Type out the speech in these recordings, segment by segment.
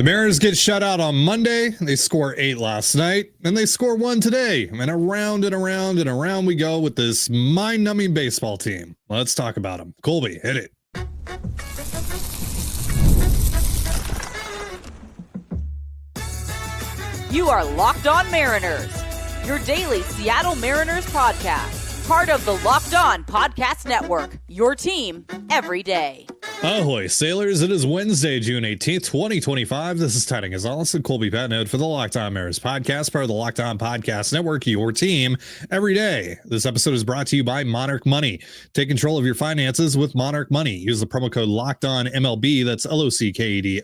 Mariners get shut out on Monday. They score 8 last night, and they score 1 today. And around and around and around we go with this mind-numbing baseball team. Let's talk about them. Colby, hit it. You are Locked On Mariners, your daily Seattle Mariners podcast. Part of the Locked On Podcast Network, your team every day. Ahoy, sailors. It is Wednesday, June 18th, 2025. This is Tidy Gonzalez and Colby Patnode for the Locked On Mariners podcast, part of the Locked On Podcast Network, your team every day. This episode is brought to you by Monarch Money. Take control of your finances with Monarch Money. Use the promo code Locked On MLB. That's LOCKEDON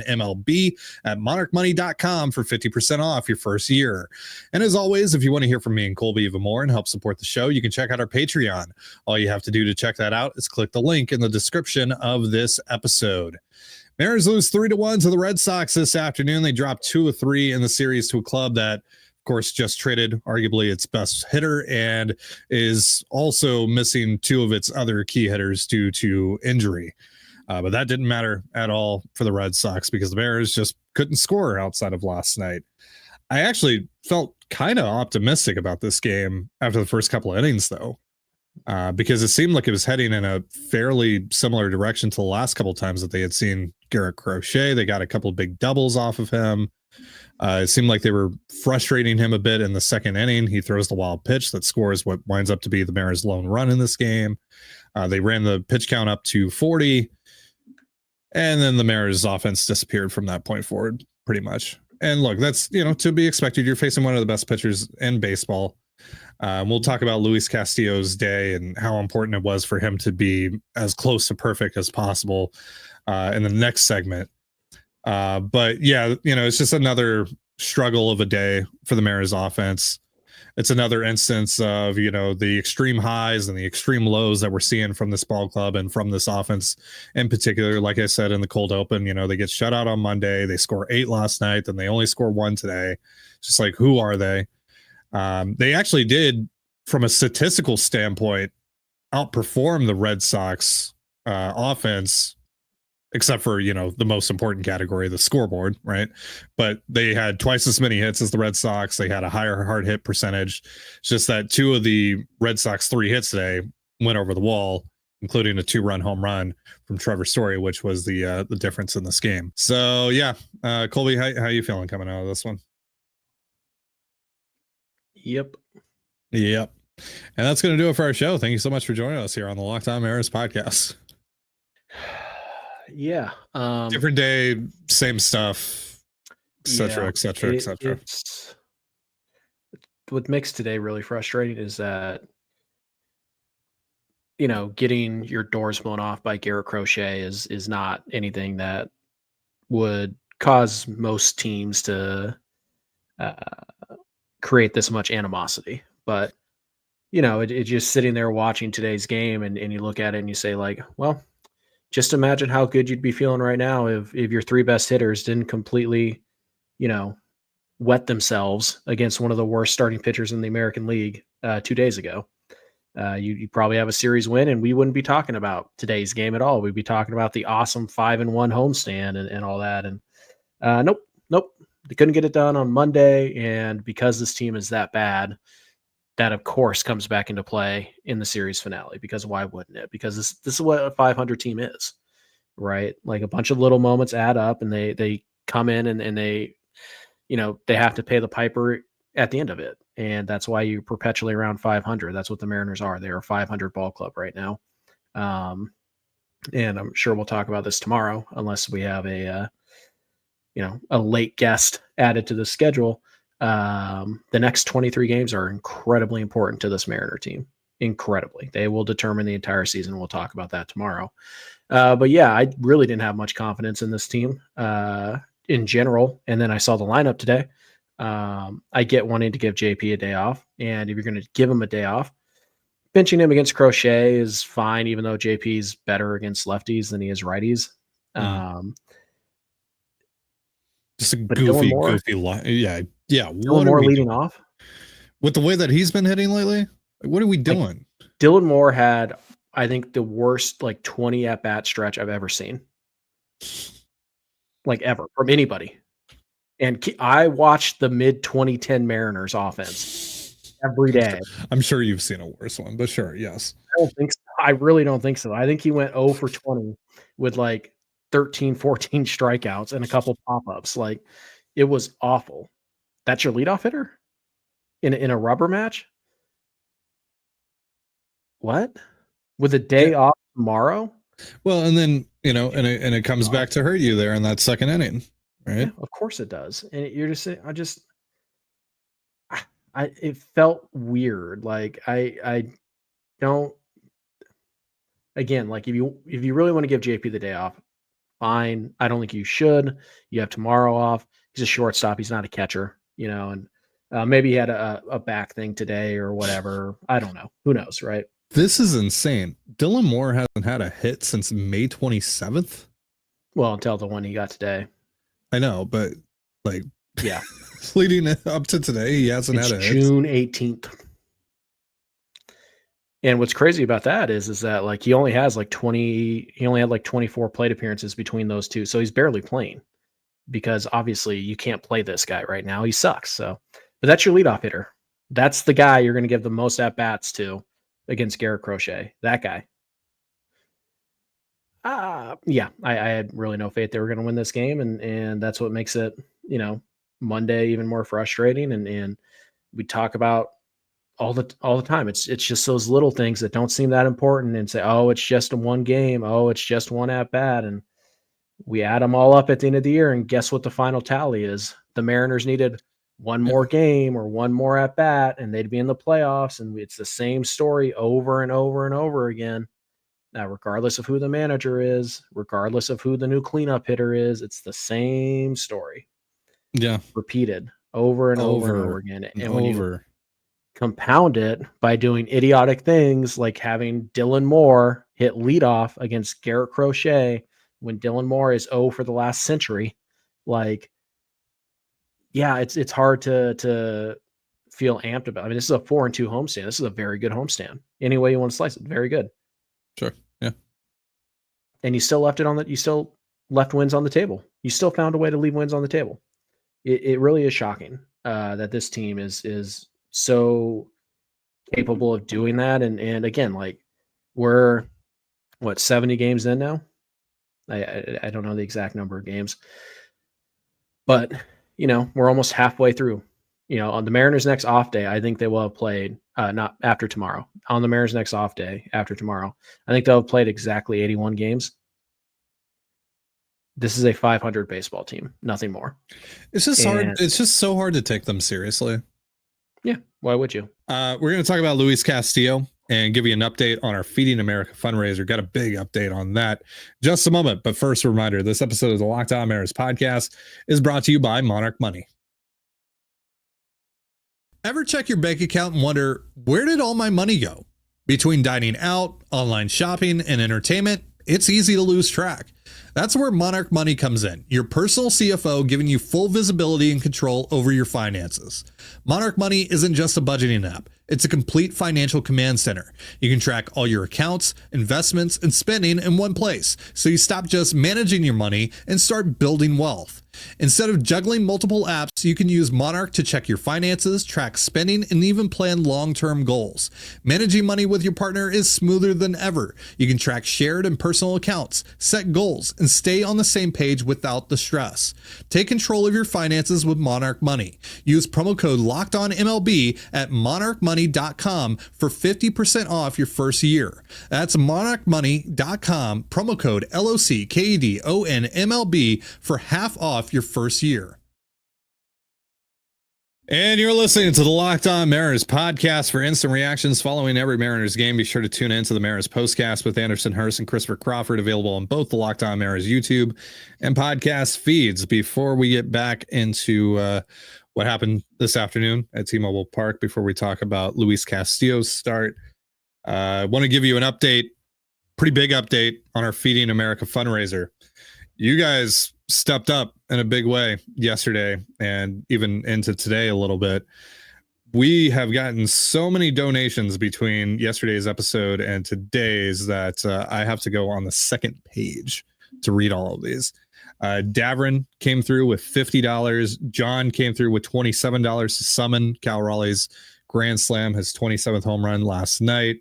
MLB at monarchmoney.com for 50% off your first year. And as always, if you want to hear from me and Colby even more and help support the show, you can check out our Patreon. All you have to do to check that out is click the link in the description of this episode. Mariners lose 3-1 to the Red Sox this afternoon. They dropped 2 of 3 in the series to a club that, of course, just traded arguably its best hitter and is also missing 2 of its other key hitters due to injury. But that didn't matter at all for the Red Sox because the Mariners just couldn't score outside of last night. I actually felt kind of optimistic about this game after the first couple of innings, though. Because it seemed like it was heading in a fairly similar direction to the last couple of times that they had seen Garrett Crochet. They got a couple of big doubles off of him. It seemed like they were frustrating him a bit in the second inning. He throws the wild pitch that scores what winds up to be the Mariners' lone run in this game. They ran the pitch count up to 40, and then the Mariners' offense disappeared from that point forward, pretty much. And look, that's, to be expected. You're facing one of the best pitchers in baseball. We'll talk about Luis Castillo's day and how important it was for him to be as close to perfect as possible in the next segment. But yeah, it's just another struggle of a day for the Mariners offense. It's another instance of, the extreme highs and the extreme lows that we're seeing from this ball club and from this offense in particular. Like I said, in the cold open, they get shut out on Monday. They score 8 last night, then they only score 1 today. It's just like, who are they? They actually did, from a statistical standpoint, outperform the Red Sox offense, except for, the most important category, the scoreboard, right? But they had twice as many hits as the Red Sox. They had a higher hard hit percentage. It's just that 2 of the Red Sox 3 hits today went over the wall, including a 2-run home run from Trevor Story, which was the difference in this game. So, yeah, Colby, how you feeling coming out of this one? Yep. And that's going to do it for our show. Thank you so much for joining us here on the Locked On Mariners podcast. Yeah. Different day, same stuff, et cetera, et cetera, et cetera. What makes today really frustrating is that, getting your doors blown off by Garrett Crochet is not anything that would cause most teams to create this much animosity. But it's just sitting there watching today's game and you look at it and you say, like, well, just imagine how good you'd be feeling right now if your 3 best hitters didn't completely wet themselves against one of the worst starting pitchers in the American League 2 days ago. You probably have a series win and we wouldn't be talking about today's game at all. We'd be talking about the awesome 5-1 homestand and all that. And nope. They couldn't get it done on Monday, and because this team is that bad, that of course comes back into play in the series finale. Because why wouldn't it? Because this is what a 500 team is, right? Like a bunch of little moments add up, and they come in and they have to pay the piper at the end of it, and that's why you're perpetually around 500. That's what the Mariners are. They are a 500 ball club right now, and I'm sure we'll talk about this tomorrow, unless we have a late guest added to the schedule. The next 23 games are incredibly important to this Mariner team. Incredibly. They will determine the entire season. We'll talk about that tomorrow. But yeah, I really didn't have much confidence in this team in general. And then I saw the lineup today. I get wanting to give JP a day off. And if you're going to give him a day off, benching him against Crochet is fine, even though JP's better against lefties than he is righties. Just a goofy line. Yeah. Dylan Moore leading off with the way that he's been hitting lately. What are we doing? Dylan Moore had, I think, the worst 20 at bat stretch I've ever seen. like ever from anybody. And I watched the mid 2010 Mariners offense every day. I'm sure you've seen a worse one, but sure, yes. I don't think so. I really don't think so. I think he went 0 for 20 with like 13, 14 strikeouts and a couple pop-ups. Like, it was awful. That's your leadoff hitter in a rubber match? What? With a day off tomorrow? Well, and then, and it comes back to hurt you there in that second inning, right? Yeah, of course it does. And you're just saying, it felt weird. Like I don't, again, like if you really want to give JP the day off, fine. I don't think you should. You have tomorrow off. He's a shortstop. He's not a catcher, and maybe he had a back thing today or whatever. I don't know. Who knows, right? This is insane. Dylan Moore hasn't had a hit since May 27th. Well, until the one he got today. I know, but like, yeah, leading up to today, he hasn't had a hit. June 18th. And what's crazy about that is that like he only had like 24 plate appearances between those two. So he's barely playing because obviously you can't play this guy right now. He sucks. So, but that's your leadoff hitter. That's the guy you're going to give the most at bats to against Garrett Crochet. That guy. Yeah, I had really no faith they were going to win this game. And that's what makes it, Monday even more frustrating. And we talk about all the time. It's just those little things that don't seem that important and say, oh, it's just one game. Oh, it's just one at bat. And we add them all up at the end of the year. And guess what the final tally is? The Mariners needed one more game or one more at bat and they'd be in the playoffs. And it's the same story over and over and over again. Now, regardless of who the manager is, regardless of who the new cleanup hitter is, it's the same story. Yeah. Repeated over and over and over again. And when you compound it by doing idiotic things like having Dylan Moore hit leadoff against Garrett Crochet when Dylan Moore is 0 for the last century, like, yeah, it's hard to feel amped about. I mean, this is a 4-2 homestand. This is a very good homestand. Any way you want to slice it, very good. Sure. Yeah. And you still left you still left wins on the table. You still found a way to leave wins on the table. It really is shocking that this team is so capable of doing that. And again, like we're 70 games in now. I don't know the exact number of games, but we're almost halfway through. On the Mariners' next off day, I think they will have played not after tomorrow. On the Mariners' next off day after tomorrow, I think they'll have played exactly 81 games. This is a 500 baseball team, nothing more. It's just hard. It's just so hard to take them seriously. Yeah. Why would you? We're going to talk about Luis Castillo and give you an update on our Feeding America fundraiser. Got a big update on that just a moment. But first, a reminder, this episode of the Locked On Mariners podcast is brought to you by Monarch Money. Ever check your bank account and wonder, where did all my money go? Between dining out, online shopping, and entertainment, it's easy to lose track. That's where Monarch Money comes in, your personal CFO giving you full visibility and control over your finances. Monarch Money isn't just a budgeting app. It's a complete financial command center. You can track all your accounts, investments, and spending in one place, so you stop just managing your money and start building wealth. Instead of juggling multiple apps, you can use Monarch to check your finances, track spending, and even plan long-term goals. Managing money with your partner is smoother than ever. You can track shared and personal accounts, set goals, and stay on the same page without the stress. Take control of your finances with Monarch Money. Use promo code LOCKEDONMLB at monarchmoney.com for 50% off your first year. That's monarchmoney.com, promo code LOCKEDONMLB for half off your first year. And you're listening to the Locked On Mariners podcast. For instant reactions following every Mariners game, be sure to tune in to the Mariners postcast with Anderson Hurst and Christopher Crawford, available on both the Locked On Mariners YouTube and podcast feeds. Before we get back into what happened this afternoon at T-Mobile Park, before we talk about Luis Castillo's start, I want to give you an update, pretty big update on our Feeding America fundraiser. You guys stepped up in a big way yesterday and even into today a little bit. We have gotten so many donations between yesterday's episode and today's that I have to go on the second page to read all of these. Davrin came through with $50. John came through with $27 to summon Cal Raleigh's grand slam, his 27th home run last night.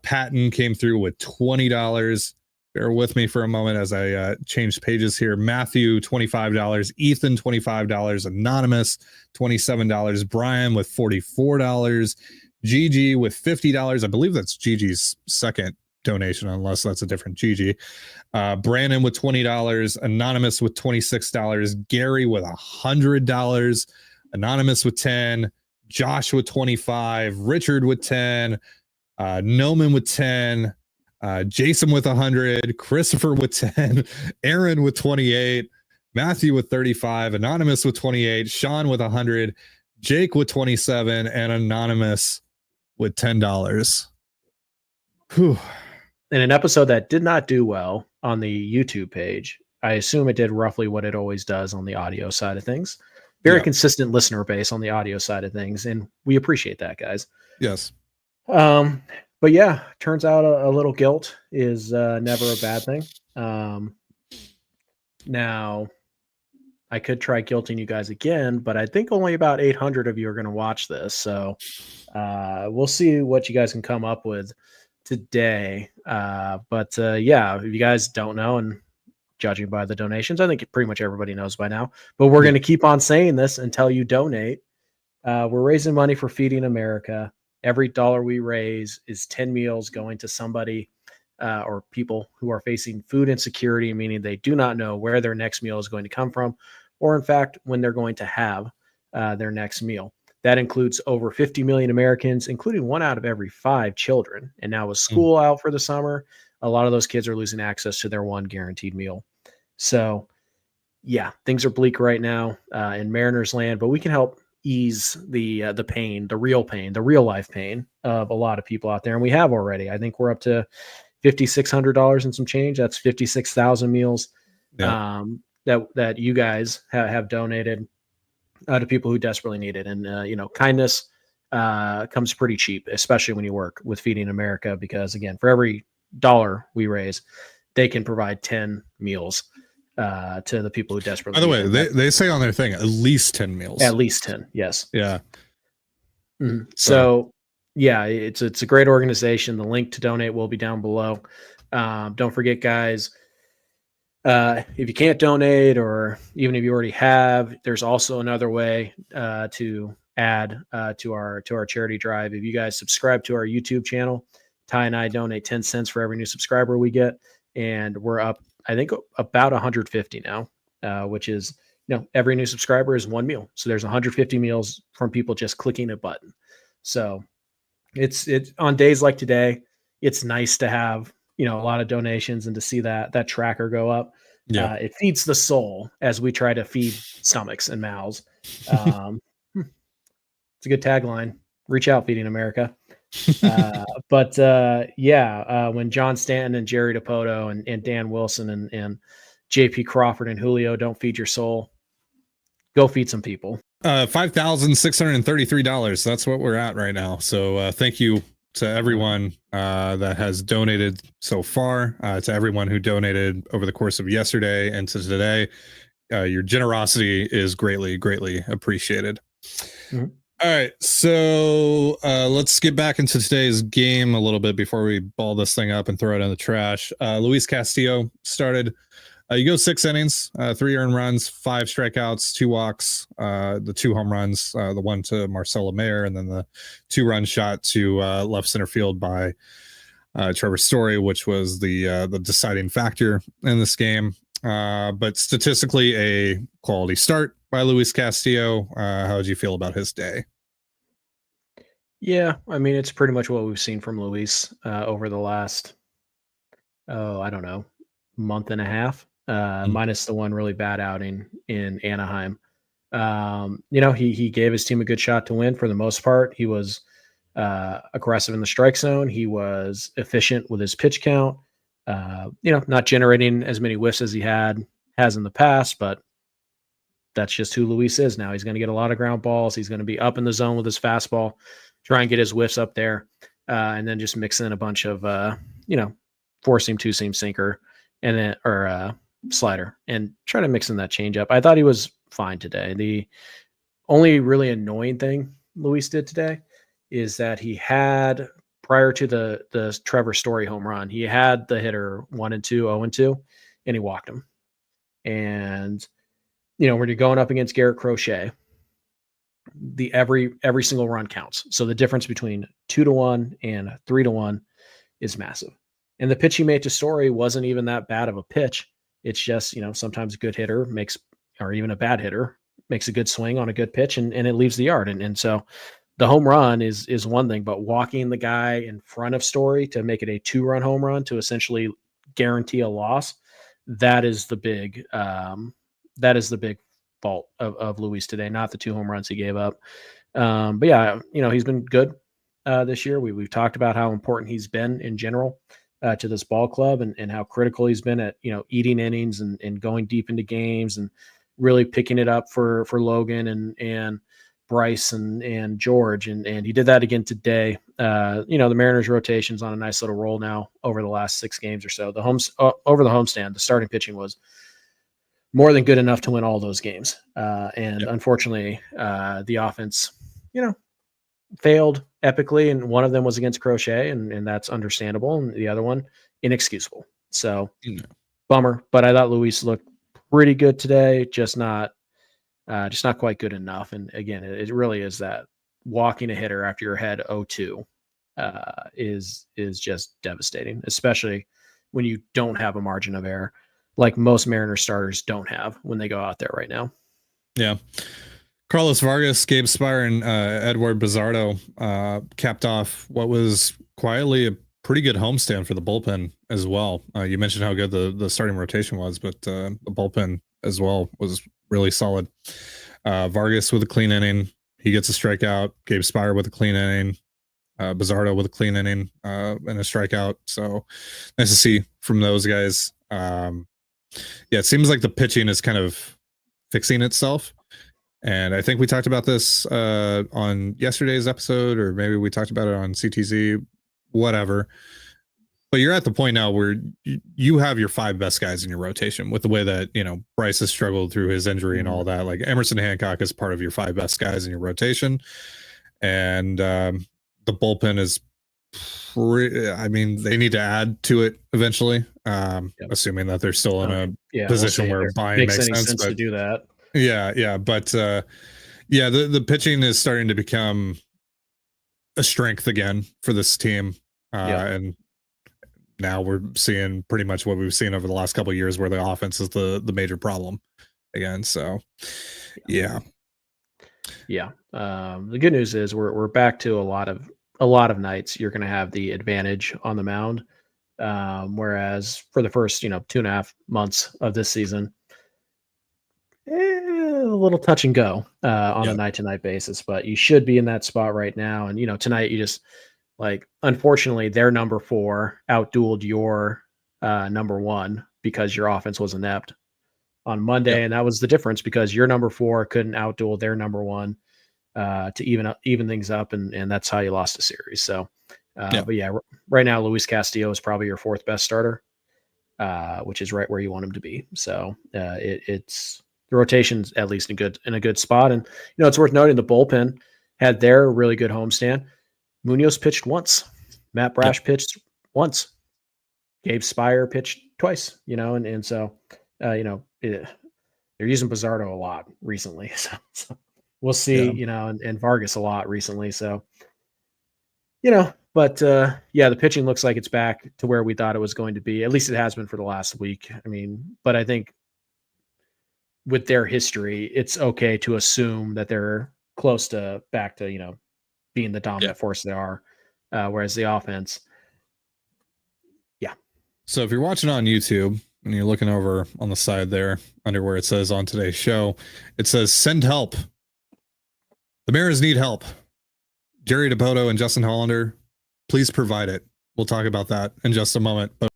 Patton came through with $20. Bear with me for a moment as I change pages here. Matthew, $25. Ethan, $25. Anonymous, $27. Brian with $44. Gigi with $50. I believe that's Gigi's second donation, unless that's a different Gigi. Brandon with $20. Anonymous with $26. Gary with $100. Anonymous with $10. Josh with $25. Richard with $10. Noman with $10. Jason with $100. Christopher with $10. Aaron with $28. Matthew with $35. Anonymous with $28. Sean with $100. Jake with $27. And Anonymous with $10. Whew. In an episode that did not do well on the YouTube page, I assume it did roughly what it always does on the audio side of things. Very consistent listener base on the audio side of things, and we appreciate that, guys. Yes. But yeah, turns out a little guilt is never a bad thing. Now, I could try guilting you guys again, but I think only about 800 of you are going to watch this. So we'll see what you guys can come up with today. But if you guys don't know, and judging by the donations, I think pretty much everybody knows by now, but we're going to keep on saying this until you donate. We're raising money for Feeding America. Every dollar we raise is 10 meals going to somebody or people who are facing food insecurity, meaning they do not know where their next meal is going to come from, or in fact, when they're going to have their next meal. That includes over 50 million Americans, including 1 out of every 5 children. And now with school out for the summer, a lot of those kids are losing access to their one guaranteed meal. So yeah, things are bleak right now in Mariners land, but we can help ease the pain, the real life pain of a lot of people out there. And we have already. I think we're up to $5,600 and some change. That's 56,000 meals that you guys have donated to people who desperately need it. And, kindness comes pretty cheap, especially when you work with Feeding America, because again, for every dollar we raise, they can provide 10 meals to the people who desperately. By the way, they say on their thing, at least 10 meals. At least 10. Yes. Yeah. Mm-hmm. So yeah, it's a great organization. The link to donate will be down below. Don't forget, guys, if you can't donate, or even if you already have, there's also another way to add to our charity drive. If you guys subscribe to our YouTube channel, Ty and I donate 10 cents for every new subscriber we get, and we're up, I think, about 150 now, which is, every new subscriber is 1 meal. So there's 150 meals from people just clicking a button. So it's on days like today, it's nice to have, a lot of donations and to see that tracker go up. Yeah. It feeds the soul as we try to feed stomachs and mouths. It's a good tagline. Reach out, Feeding America. When John Stanton and Jerry DiPoto and Dan Wilson and JP Crawford and Julio don't feed your soul, go feed some people. $5,633. That's what we're at right now. So thank you to everyone that has donated so far, to everyone who donated over the course of yesterday and to today. Your generosity is greatly, greatly appreciated. Mm-hmm. All right, so let's get back into today's game a little bit before we ball this thing up and throw it in the trash. Luis Castillo started. You go 6 innings, 3 earned runs, 5 strikeouts, 2 walks, the 2 home runs, the one to Marcelo Mayer, and then the 2-run shot to left center field by Trevor Story, which was the deciding factor in this game. But statistically, a quality start by Luis Castillo. How did you feel about his day? Yeah, I mean, it's pretty much what we've seen from Luis over the last, month and a half, minus the one really bad outing in Anaheim. He gave his team a good shot to win for the most part. He was aggressive in the strike zone. He was efficient with his pitch count. Not generating as many whiffs as he has in the past, but that's just who Luis is now. He's going to get a lot of ground balls. He's going to be up in the zone with his fastball, try and get his whiffs up there, and then just mix in a bunch of, four-seam, two-seam sinker, and then slider and try to mix in that changeup. I thought he was fine today. The only really annoying thing Luis did today is that he had, prior to the Trevor Story home run, he had the hitter 1-2, 0-2, and he walked him. And when you're going up against Garrett Crochet, every single run counts. So the difference between 2-1 and 3-1 is massive. And the pitch he made to Story wasn't even that bad of a pitch. It's just, sometimes a good hitter makes, or even a bad hitter makes a good swing on a good pitch and it leaves the yard. And so the home run is one thing, but walking the guy in front of Story to make it a 2-run home run to essentially guarantee a loss, that is the big fault of Luis today, not the 2 home runs he gave up. But yeah, he's been good this year. We've talked about how important he's been in general to this ball club and how critical he's been at, eating innings and going deep into games and really picking it up for Logan and Bryce and George. And he did that again today. The Mariners rotation's on a nice little roll now over the last 6 games or so. Over the homestand, the starting pitching was more than good enough to win all those games. Unfortunately, the offense, failed epically. And one of them was against Crochet and that's understandable. And the other one, inexcusable. So bummer, but I thought Luis looked pretty good today. Just not quite good enough. And again, it really is that walking a hitter after your head 0-2 is just devastating, especially when you don't have a margin of error like most Mariners starters don't have when they go out there right now. Yeah. Carlos Vargas, Gabe Spire, and Edward Bizardo capped off what was quietly a pretty good homestand for the bullpen as well. You mentioned how good the starting rotation was, but the bullpen as well was really solid. Vargas with a clean inning. He gets a strikeout. Gabe Spire with a clean inning. Bizardo with a clean inning and a strikeout. So nice to see from those guys. It seems like the pitching is kind of fixing itself. And I think we talked about this on yesterday's episode, or maybe we talked about it on CTZ, whatever. But you're at the point now where you have your 5 best guys in your rotation with the way that, Bryce has struggled through his injury and all that. Like Emerson Hancock is part of your 5 best guys in your rotation. And the bullpen is they need to add to it eventually, assuming that they're still in a position where buying makes sense to do that. But the pitching is starting to become a strength again for this team. And now we're seeing pretty much what we've seen over the last couple of years where the offense is the major problem again. So the good news is we're back to a lot of nights you're going to have the advantage on the mound. Whereas for the first, 2.5 months of this season, a little touch and go on a night-to-night basis, but you should be in that spot right now. And, tonight you just unfortunately their number 4 outdueled your number 1 because your offense was inept on Monday. And that was the difference because your number 4 couldn't outduel their number 1 to even things up. And that's how you lost the series. So, but right now, Luis Castillo is probably your 4th best starter, which is right where you want him to be. So it's the rotation's at least in a good spot. And, it's worth noting the bullpen had their really good homestand. Munoz pitched once. Matt Brash pitched once. Gabe Spire pitched twice, and so, they're using Bizardo a lot recently. So we'll see, and Vargas a lot recently. So, but the pitching looks like it's back to where we thought it was going to be. At least it has been for the last week. I mean, but I think with their history, it's okay to assume that they're close to back to, being the dominant force they are. Whereas the offense. So if you're watching on YouTube and you're looking over on the side there under where it says on today's show, it says send help. The Mariners need help. Jerry DePoto and Justin Hollander, please provide it. We'll talk about that in just a moment. But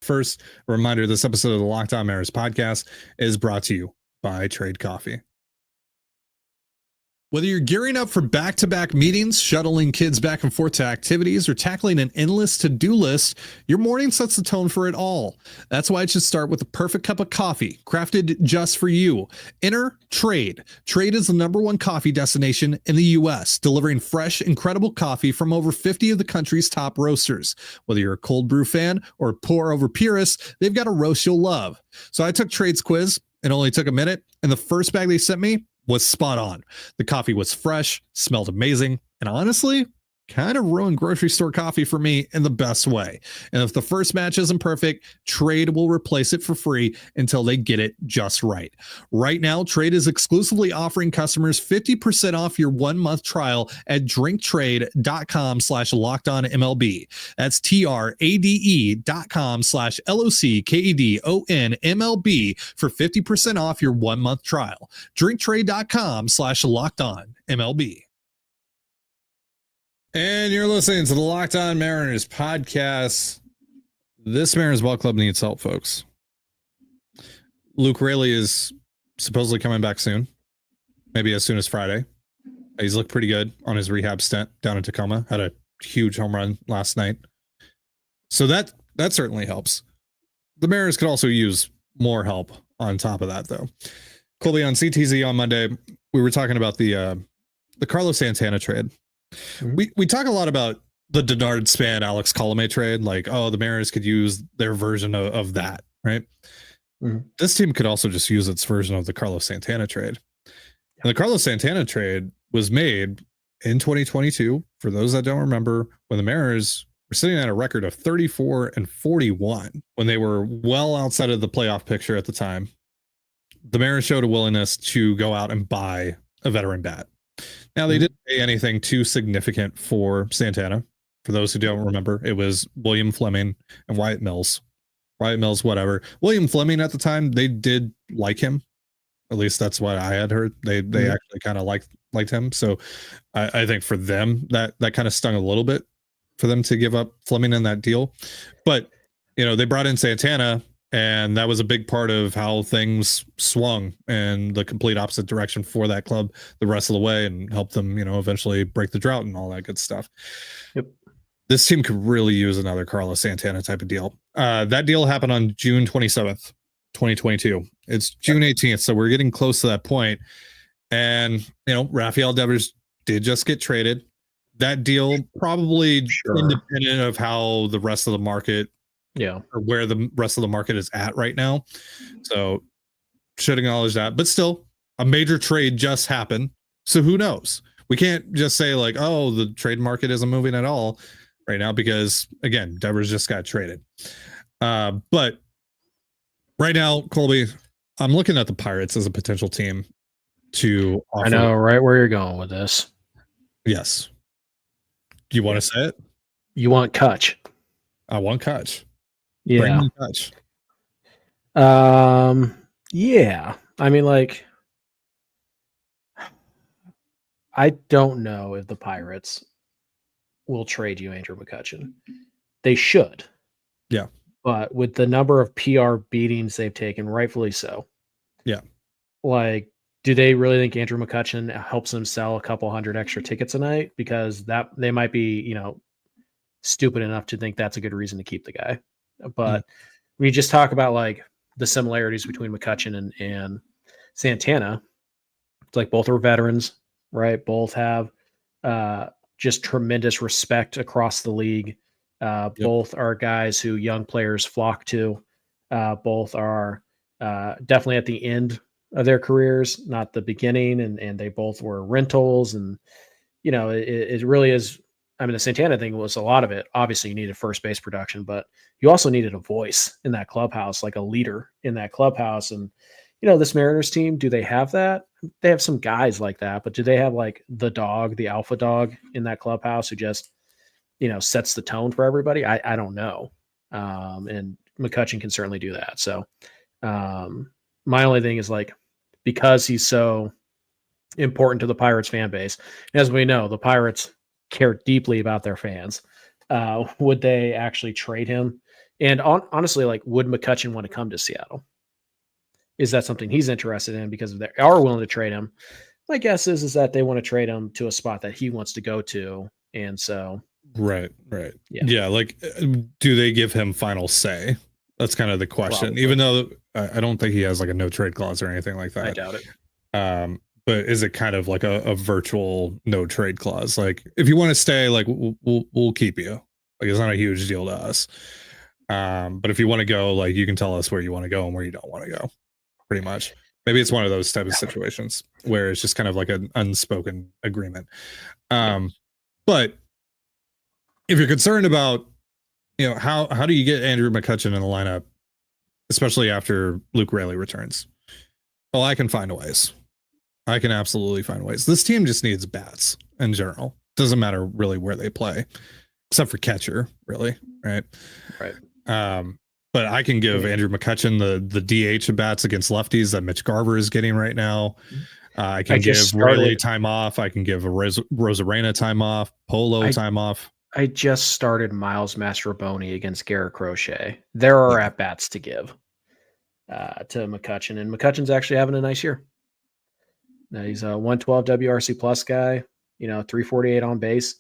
first, a reminder, this episode of the Locked On Mariners podcast is brought to you by Trade Coffee. Whether you're gearing up for back-to-back meetings, shuttling kids back and forth to activities, or tackling an endless to-do list, your morning sets the tone for it all. That's why it should start with the perfect cup of coffee, crafted just for you. Enter Trade. Trade is the #1 coffee destination in the U.S., delivering fresh, incredible coffee from over 50 of the country's top roasters. Whether you're a cold brew fan or a pour-over purist, they've got a roast you'll love. So I took Trade's quiz. It only took a minute, and the first bag they sent me was spot on. The coffee was fresh, smelled amazing, and honestly, kind of ruined grocery store coffee for me in the best way. And if the first match isn't perfect, Trade will replace it for free until they get it just right. Right now, Trade is exclusively offering customers 50% off your 1-month trial at drinktrade.com/lockedonmlb. That's TRADE.com/LOCKEDONMLB for 50% off your 1-month trial. drinktrade.com/lockedonmlb. And you're listening to the Locked On Mariners podcast. This Mariners ball club needs help, folks. Luke Raley is supposedly coming back soon, maybe as soon as Friday. He's looked pretty good on his rehab stint down in Tacoma. Had a huge home run last night. So that certainly helps. The Mariners could also use more help on top of that, though. Colby, on CTZ on Monday, we were talking about the Carlos Santana trade. We talk a lot about the Denard Span Alex Colome trade, like, oh, the Mariners could use their version of that, right? This team could also just use its version of the Carlos Santana trade. And the Carlos Santana trade was made in 2022, for those that don't remember, when the Mariners were sitting at a record of 34-41, when they were well outside of the playoff picture at the time. The Mariners showed a willingness to go out and buy a veteran bat. Now, they didn't pay anything too significant for Santana. For those who don't remember, it was William Fleming and Wyatt Mills. Wyatt Mills, whatever. William Fleming at the time, they did like him. At least that's what I had heard. They actually kind of liked him. So I think for them, that kind of stung a little bit for them to give up Fleming in that deal. But, they brought in Santana, and that was a big part of how things swung in the complete opposite direction for that club the rest of the way, and helped them, eventually break the drought and all that good stuff. Yep. This team could really use another Carlos Santana type of deal. That deal happened on June 27th, 2022. It's June 18th, so we're getting close to that point. And, Rafael Devers did just get traded. That deal probably independent of how the rest of the market, or where the rest of the market is at right now. So should acknowledge that, but still a major trade just happened. So who knows? We can't just say like, oh, the trade market isn't moving at all right now, because again, Devers just got traded. But right now, Colby, I'm looking at the Pirates as a potential team to offer. I know right where you're going with this. Yes. Do you want to say it? You want Kutch. I want Kutch. Yeah. Bring me Kutch. Yeah. I mean, like, I don't know if the Pirates will trade you Andrew McCutchen. They should. Yeah. But with the number of PR beatings they've taken, rightfully so. Yeah. Like, do they really think Andrew McCutchen helps them sell a couple hundred extra tickets a night? Because that they might be, stupid enough to think that's a good reason to keep the guy. But we just talk about like the similarities between McCutchen and Santana. It's like both are veterans, right? Both have just tremendous respect across the league. Both are guys who young players flock to. Both are definitely at the end of their careers, not the beginning. And they both were rentals. And, it really is. I mean, the Santana thing was a lot of it. Obviously, you needed first base production, but you also needed a voice in that clubhouse, like a leader in that clubhouse. And, this Mariners team, do they have that? They have some guys like that, but do they have like the dog, the alpha dog in that clubhouse who just, sets the tone for everybody? I don't know. And McCutchen can certainly do that. So my only thing is like, because he's so important to the Pirates fan base, as we know, the Pirates care deeply about their fans. Would they actually trade him? And honestly, like, would McCutchen want to come to Seattle? Is that something he's interested in? Because if they are willing to trade him, My guess is that they want to trade him to a spot that he wants to go to, and so Right. Yeah. Like, do they give him final say? That's kind of the question. Probably. Even though I don't think he has like a no trade clause or anything like that. I doubt it. But is it kind of like a virtual no trade clause? Like, if you want to stay, like we'll keep you. Like, it's not a huge deal to us. But if you want to go, like, you can tell us where you want to go and where you don't want to go. Pretty much. Maybe it's one of those type of situations where it's just kind of like an unspoken agreement. But if you're concerned about, how do you get Andrew McCutchen in the lineup, especially after Luke Raley returns? Well, I can find ways. I can absolutely find ways. This team just needs bats in general. Doesn't matter really where they play, except for catcher, really, right? Right. But I can give Andrew McCutchen the DH bats against lefties that Mitch Garver is getting right now. I can give Raley time off. I can give Rosarena time off, Polo time off. I just started Miles Mastrobuoni against Garrett Crochet. There are at-bats to give to McCutchen, and McCutchen's actually having a nice year. Now, he's a 112 WRC plus guy, 348 on base.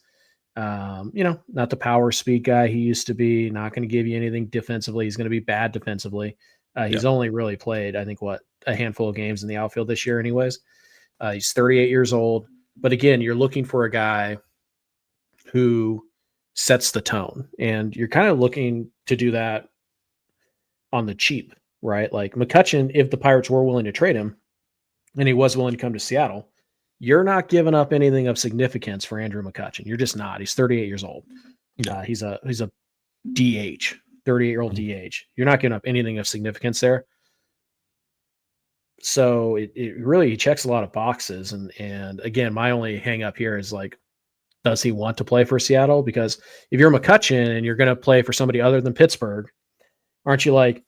Not the power speed guy he used to be, not going to give you anything defensively. He's going to be bad defensively. He's only really played, I think, a handful of games in the outfield this year anyways. He's 38 years old. But again, you're looking for a guy who sets the tone, and you're kind of looking to do that on the cheap, right? Like McCutchen, if the Pirates were willing to trade him and he was willing to come to Seattle, you're not giving up anything of significance for Andrew McCutchen. You're just not. He's 38 years old. He's a DH, 38-year-old DH. You're not giving up anything of significance there. So it really checks a lot of boxes. And again, my only hang up here is like, does he want to play for Seattle? Because if you're McCutchen and you're going to play for somebody other than Pittsburgh, aren't you like,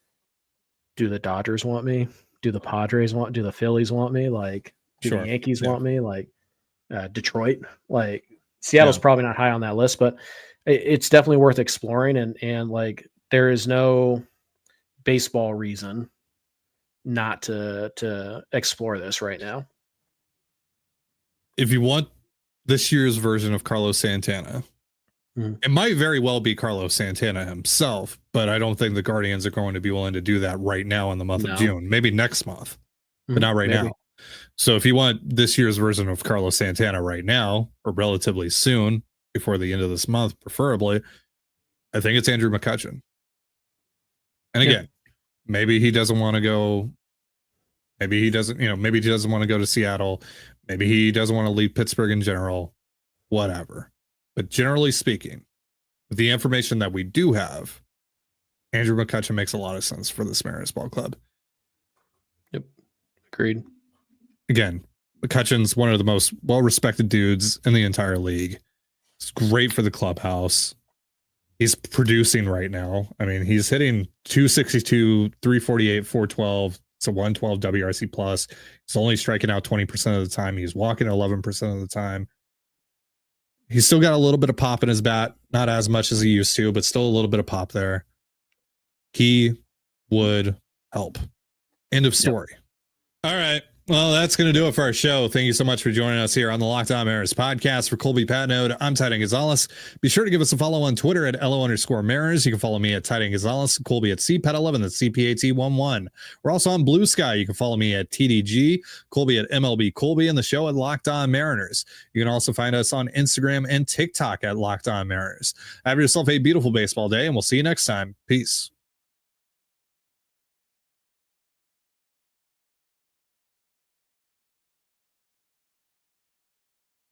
do the Dodgers want me? Do the Padres do the Phillies want me? Like, do the Yankees want me? Like, Detroit? Like, Seattle's probably not high on that list, but it's definitely worth exploring. And like, there is no baseball reason not to explore this right now. If you want this year's version of Carlos Santana, it might very well be Carlos Santana himself, but I don't think the Guardians are going to be willing to do that right now in the month of June. Maybe next month, but not right now. So if you want this year's version of Carlos Santana right now, or relatively soon, before the end of this month, preferably, I think it's Andrew McCutchen. And again, maybe he doesn't want to go. Maybe he doesn't, maybe he doesn't want to go to Seattle. Maybe he doesn't want to leave Pittsburgh in general, whatever. But generally speaking, with the information that we do have, Andrew McCutchen makes a lot of sense for this Mariners ball club. Yep. Agreed. Again, McCutchen's one of the most well-respected dudes in the entire league. It's great for the clubhouse. He's producing right now. I mean, he's hitting 262, 348, 412. It's a 112 WRC plus. He's only striking out 20% of the time. He's walking 11% of the time. He's still got a little bit of pop in his bat, not as much as he used to, but still a little bit of pop there. He would help. End of story. Yep. All right. Well, that's going to do it for our show. Thank you so much for joining us here on the Locked On Mariners podcast. For Colby Patnode, I'm Titan Gonzalez. Be sure to give us a follow on Twitter at LO_Mariners. You can follow me at Titan Gonzalez, Colby at CPAT11, that's CPAT11. We're also on Blue Sky. You can follow me at TDG, Colby at MLB Colby, and the show at Locked On Mariners. You can also find us on Instagram and TikTok at Locked On Mariners. Have yourself a beautiful baseball day, and we'll see you next time. Peace.